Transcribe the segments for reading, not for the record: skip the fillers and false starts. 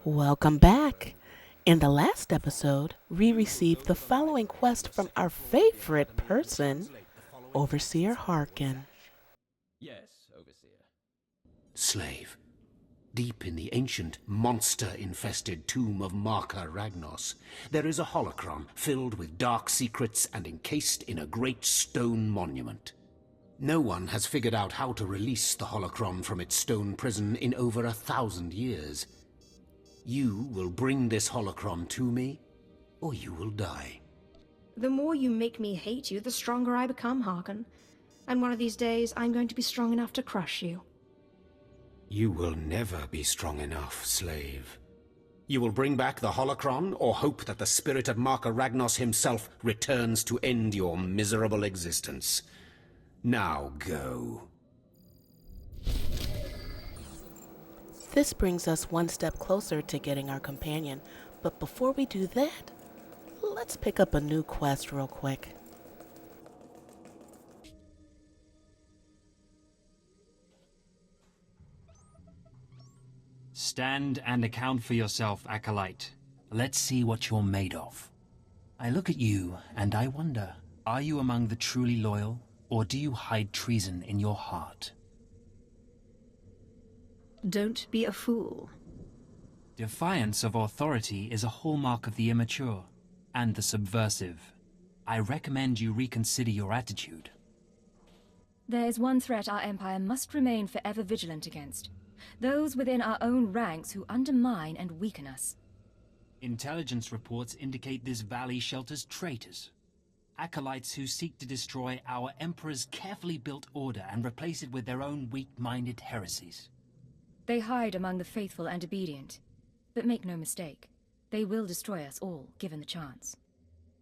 Welcome back. In the last episode, we received the following quest from our favorite person, Overseer Harkun. Yes, Overseer. Slave, deep in the ancient, monster-infested tomb of Marka Ragnos, there is a holocron filled with dark secrets and encased in a great stone monument. No one has figured out how to release the holocron from its stone prison in over 1,000 years. You will bring this holocron to me, or you will die. The more you make me hate you, the stronger I become, Harkun. And one of these days, I'm going to be strong enough to crush you. You will never be strong enough, slave. You will bring back the holocron, or hope that the spirit of Marka Ragnos himself returns to end your miserable existence. Now go. This brings us one step closer to getting our companion, but before we do that, let's pick up a new quest real quick. Stand and account for yourself, Acolyte. Let's see what you're made of. I look at you and I wonder, are you among the truly loyal, or do you hide treason in your heart? Don't be a fool. Defiance of authority is a hallmark of the immature and the subversive. I recommend you reconsider your attitude. There is one threat our Empire must remain forever vigilant against. Those within our own ranks who undermine and weaken us. Intelligence reports indicate this valley shelters traitors. Acolytes who seek to destroy our Emperor's carefully built order and replace it with their own weak-minded heresies. They hide among the faithful and obedient. But make no mistake, they will destroy us all, given the chance.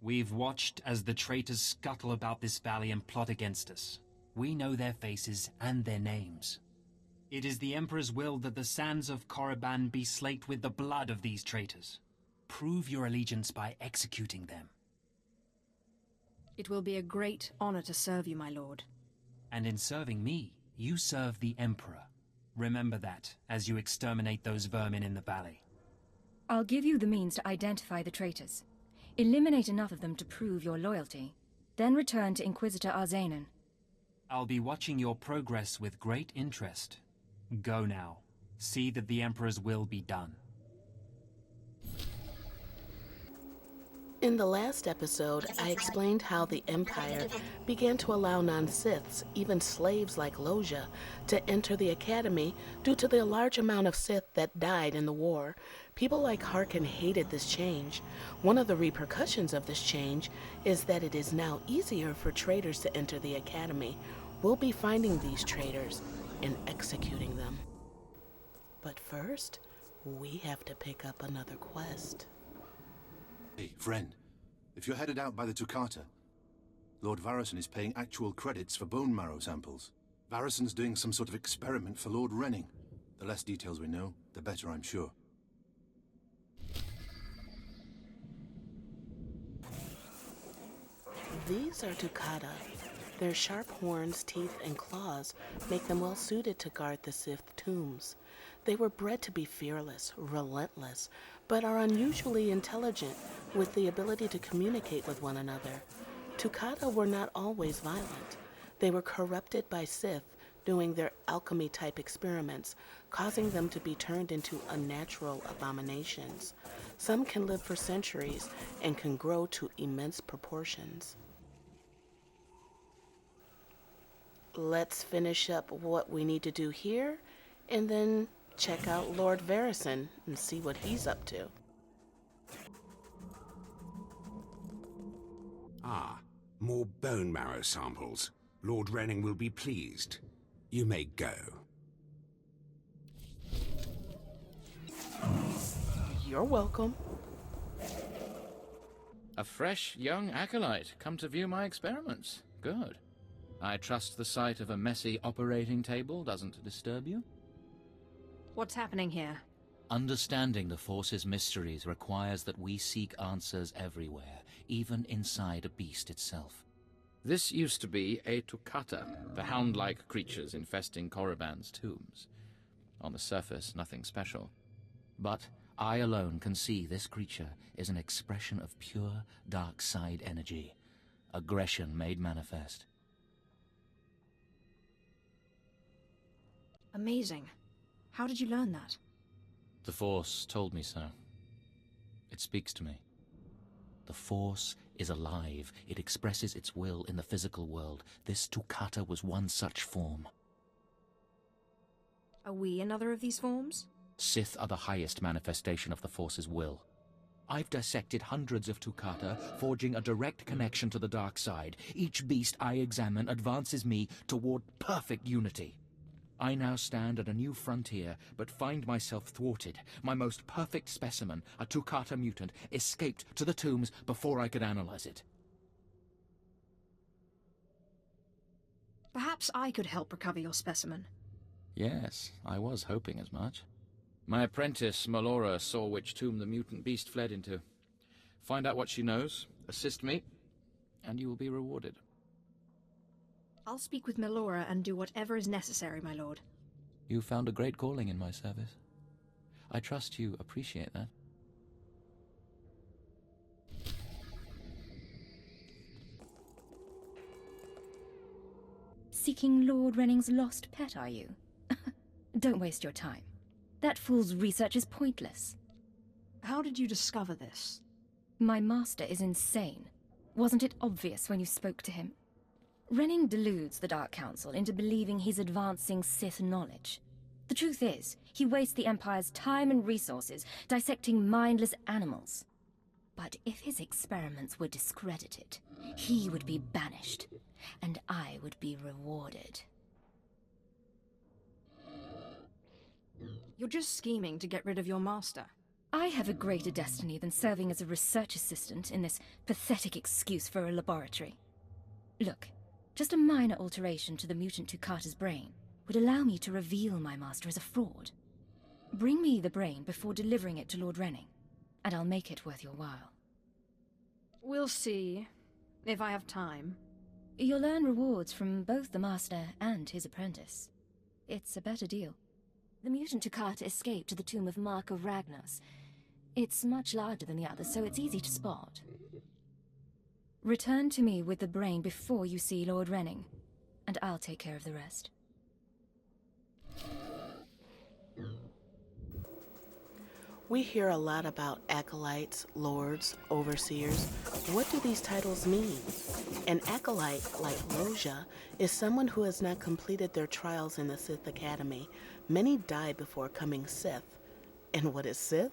We've watched as the traitors scuttle about this valley and plot against us. We know their faces and their names. It is the Emperor's will that the sands of Korriban be slaked with the blood of these traitors. Prove your allegiance by executing them. It will be a great honor to serve you, my lord. And in serving me, you serve the Emperor. Remember that, as you exterminate those vermin in the valley. I'll give you the means to identify the traitors. Eliminate enough of them to prove your loyalty. Then return to Inquisitor Arzanan. I'll be watching your progress with great interest. Go now. See that the Emperor's will be done. In the last episode, I explained how the Empire began to allow non-Siths, even slaves like Loja, to enter the Academy due to the large amount of Sith that died in the war. People like Harkun hated this change. One of the repercussions of this change is that it is now easier for traitors to enter the Academy. We'll be finding these traitors and executing them. But first, we have to pick up another quest. Hey, friend. If you're headed out by the Toccata, Lord Varison is paying actual credits for bone marrow samples. Varison's doing some sort of experiment for Lord Renning. The less details we know, the better, I'm sure. These are Toccata. Their sharp horns, teeth, and claws make them well suited to guard the Sith tombs. They were bred to be fearless, relentless, but are unusually intelligent, with the ability to communicate with one another. Toccata were not always violent. They were corrupted by Sith doing their alchemy-type experiments, causing them to be turned into unnatural abominations. Some can live for centuries and can grow to immense proportions. Let's finish up what we need to do here, and then check out Lord Varison and see what he's up to. Ah, more bone marrow samples. Lord Renning will be pleased. You may go. You're welcome. A fresh young acolyte come to view my experiments. Good. I trust the sight of a messy operating table doesn't disturb you? What's happening here? Understanding the Force's mysteries requires that we seek answers everywhere, even inside a beast itself. This used to be a Toccata, the hound-like creatures infesting Korriban's tombs. On the surface, nothing special. But I alone can see this creature is an expression of pure dark side energy. Aggression made manifest. Amazing. How did you learn that? The Force told me so. It speaks to me. The Force is alive. It expresses its will in the physical world. This Toccata was one such form. Are we another of these forms? Sith are the highest manifestation of the Force's will. I've dissected hundreds of Toccata, forging a direct connection to the dark side. Each beast I examine advances me toward perfect unity. I now stand at a new frontier, but find myself thwarted. My most perfect specimen, a Toccata mutant, escaped to the tombs before I could analyze it. Perhaps I could help recover your specimen. Yes, I was hoping as much. My apprentice, Melora, saw which tomb the mutant beast fled into. Find out what she knows, assist me, and you will be rewarded. I'll speak with Melora and do whatever is necessary, my lord. You found a great calling in my service. I trust you appreciate that. Seeking Lord Renning's lost pet, are you? Don't waste your time. That fool's research is pointless. How did you discover this? My master is insane. Wasn't it obvious when you spoke to him? Renning deludes the Dark Council into believing he's advancing Sith knowledge. The truth is, he wastes the Empire's time and resources dissecting mindless animals. But if his experiments were discredited, he would be banished, and I would be rewarded. You're just scheming to get rid of your master. I have a greater destiny than serving as a research assistant in this pathetic excuse for a laboratory. Look, just a minor alteration to the mutant Toccata's brain would allow me to reveal my master as a fraud. Bring me the brain before delivering it to Lord Renning, and I'll make it worth your while. We'll see, if I have time. You'll earn rewards from both the master and his apprentice. It's a better deal. The mutant Toccata escaped to the tomb of Mark of Ragnos. It's much larger than the others, so it's easy to spot. Return to me with the brain before you see Lord Renning, and I'll take care of the rest. We hear a lot about acolytes, lords, overseers. What do these titles mean? An acolyte, like Loja, is someone who has not completed their trials in the Sith Academy. Many die before coming Sith. And what is Sith?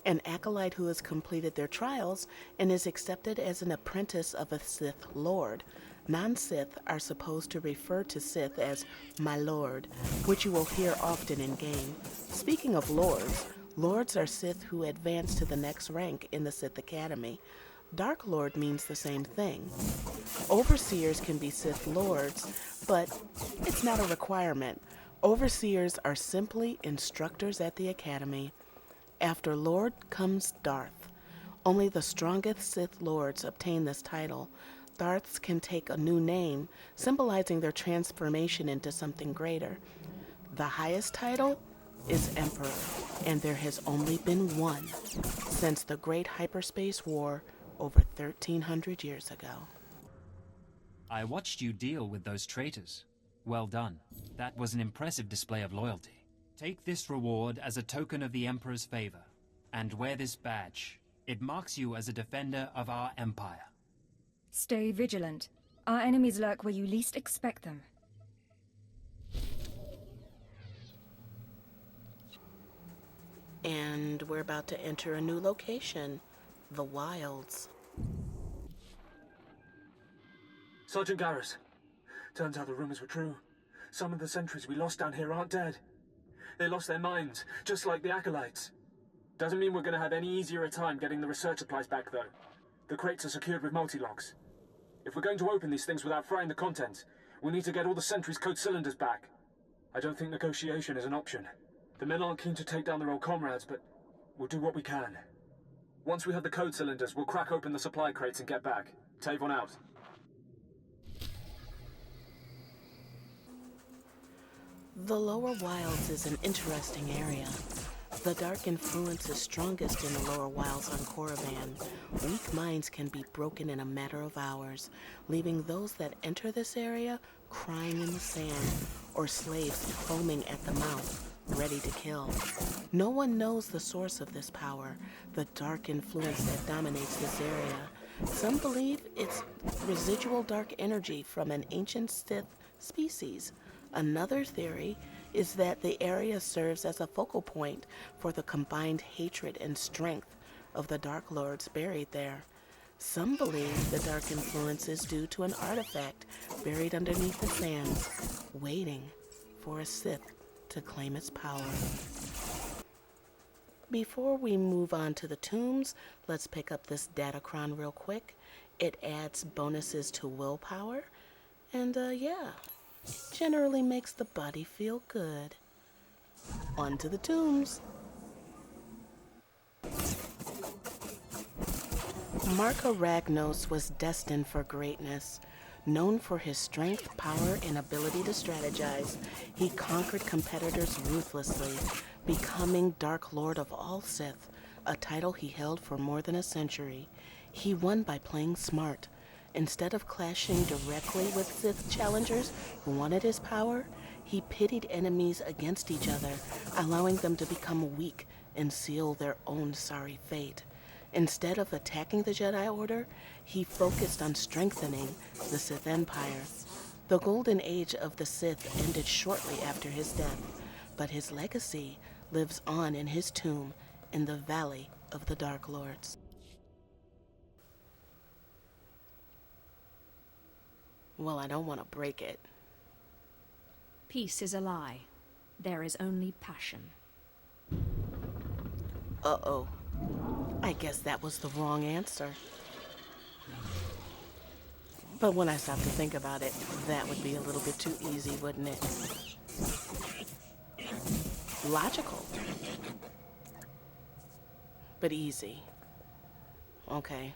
An acolyte who has completed their trials and is accepted as an apprentice of a Sith Lord. Non-Sith are supposed to refer to Sith as my lord, which you will hear often in game. Speaking of lords, lords are Sith who advance to the next rank in the Sith Academy. Dark Lord means the same thing. Overseers can be Sith Lords, but it's not a requirement. Overseers are simply instructors at the Academy. After Lord comes Darth. Only the strongest Sith Lords obtain this title. Darths can take a new name, symbolizing their transformation into something greater. The highest title is Emperor, and there has only been one since the Great Hyperspace War over 1,300 years ago. I watched you deal with those traitors. Well done. That was an impressive display of loyalty. Take this reward as a token of the Emperor's favor, and wear this badge. It marks you as a defender of our Empire. Stay vigilant. Our enemies lurk where you least expect them. And we're about to enter a new location, the Wilds. Sergeant Garrus. Turns out the rumors were true. Some of the sentries we lost down here aren't dead. They lost their minds, just like the Acolytes. Doesn't mean we're going to have any easier a time getting the research supplies back, though. The crates are secured with multi-locks. If we're going to open these things without frying the contents, we'll need to get all the sentries' code cylinders back. I don't think negotiation is an option. The men aren't keen to take down their old comrades, but we'll do what we can. Once we have the code cylinders, we'll crack open the supply crates and get back. Tavon out. The Lower Wilds is an interesting area. The dark influence is strongest in the lower wilds on Korriban. Weak minds can be broken in a matter of hours, leaving those that enter this area crying in the sand, or slaves foaming at the mouth, ready to kill. No one knows the source of this power, the dark influence that dominates this area. Some believe it's residual dark energy from an ancient Sith species. Another theory is that the area serves as a focal point for the combined hatred and strength of the Dark Lords buried there. Some believe the dark influence is due to an artifact buried underneath the sands, waiting for a Sith to claim its power. Before we move on to the tombs, let's pick up this datacron real quick. It adds bonuses to willpower, and yeah, generally makes the body feel good. On to the tombs. Marka Ragnos was destined for greatness. Known for his strength, power, and ability to strategize, he conquered competitors ruthlessly, becoming Dark Lord of all Sith, a title he held for more than a century. He won by playing smart. Instead of clashing directly with Sith challengers who wanted his power, he pitted enemies against each other, allowing them to become weak and seal their own sorry fate. Instead of attacking the Jedi Order, he focused on strengthening the Sith Empire. The Golden Age of the Sith ended shortly after his death, but his legacy lives on in his tomb in the Valley of the Dark Lords. Well, I don't want to break it. Peace is a lie. There is only passion. Uh-oh. I guess that was the wrong answer. But when I stop to think about it, that would be a little bit too easy, wouldn't it? Logical. But easy. Okay.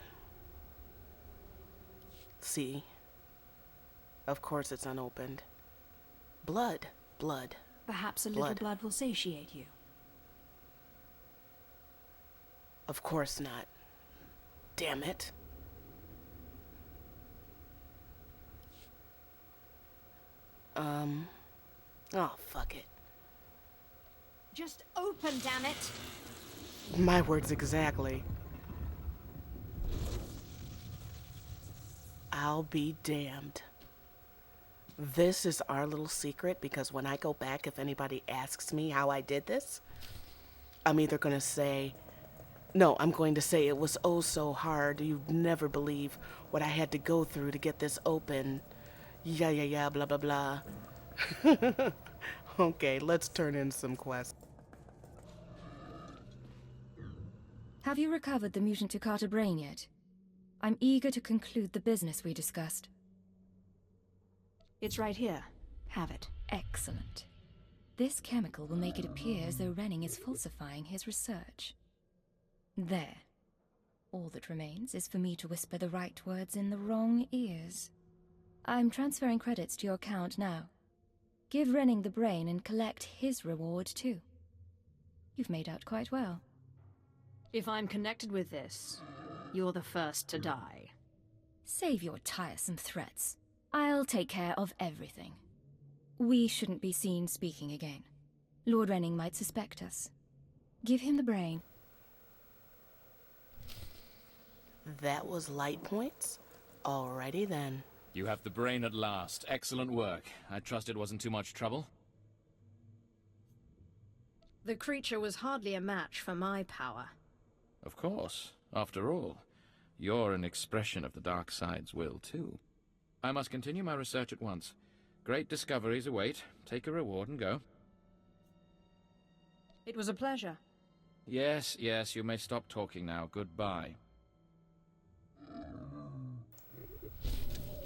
See? Of course it's unopened. Blood. Blood. Perhaps a little blood will satiate you. Of course not. Damn it. Oh, fuck it. Just open, damn it! My words exactly. I'll be damned. This is our little secret, because when I go back, if anybody asks me how I did this, I'm either going to say, no, I'm going to say it was oh so hard. You'd never believe what I had to go through to get this open. Yeah, blah, blah, blah. Okay, let's turn in some quests. Have you recovered the mutant Tukata brain yet? I'm eager to conclude the business we discussed. It's right here. Have it. Excellent. This chemical will make it appear as though Renning is falsifying his research. There. All that remains is for me to whisper the right words in the wrong ears. I'm transferring credits to your account now. Give Renning the brain and collect his reward too. You've made out quite well. If I'm connected with this, you're the first to die. Save your tiresome threats. I'll take care of everything. We shouldn't be seen speaking again. Lord Renning might suspect us. Give him the brain. That was light points? Alrighty then. You have the brain at last. Excellent work. I trust it wasn't too much trouble? The creature was hardly a match for my power. Of course. After all, you're an expression of the dark side's will, too. I must continue my research at once. Great discoveries await. Take a reward and go. It was a pleasure. Yes, you may stop talking now. Goodbye.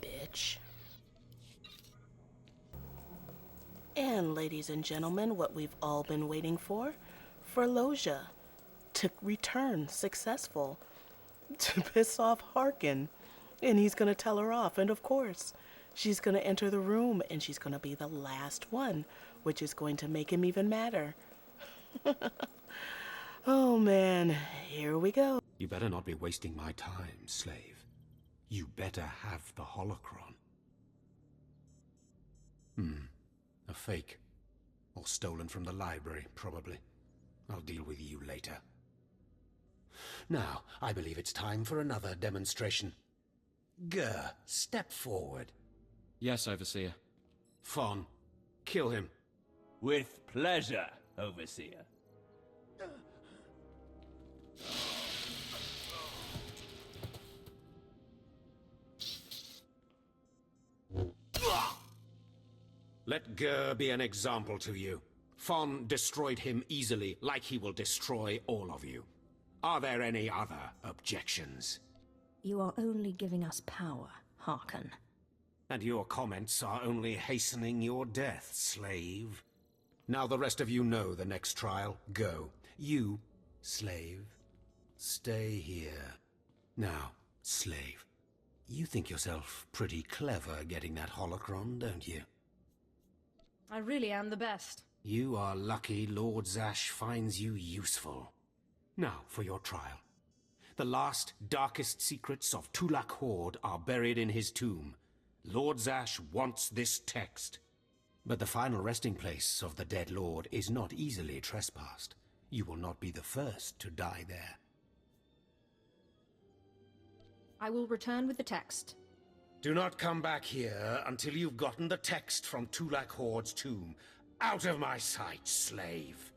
Bitch. And ladies and gentlemen, what we've all been waiting for Loja to return successful, to piss off Harkun, and he's gonna tell her off, and of course, she's gonna enter the room, and she's gonna be the last one, which is going to make him even madder. Oh man, here we go. You better not be wasting my time, slave. You better have the holocron. A fake. Or stolen from the library, probably. I'll deal with you later. Now, I believe it's time for another demonstration. Gur, step forward. Yes, Overseer. Fon, kill him. With pleasure, Overseer. Let Gur be an example to you. Fon destroyed him easily, like he will destroy all of you. Are there any other objections? You are only giving us power, Harkun. And your comments are only hastening your death, slave. Now the rest of you know the next trial. Go. You, slave, stay here. Now, slave, you think yourself pretty clever getting that holocron, don't you? I really am the best. You are lucky Lord Zash finds you useful. Now for your trial. The last, darkest secrets of Tulak Horde are buried in his tomb. Lord Zash wants this text. But the final resting place of the dead lord is not easily trespassed. You will not be the first to die there. I will return with the text. Do not come back here until you've gotten the text from Tulak Horde's tomb. Out of my sight, slave!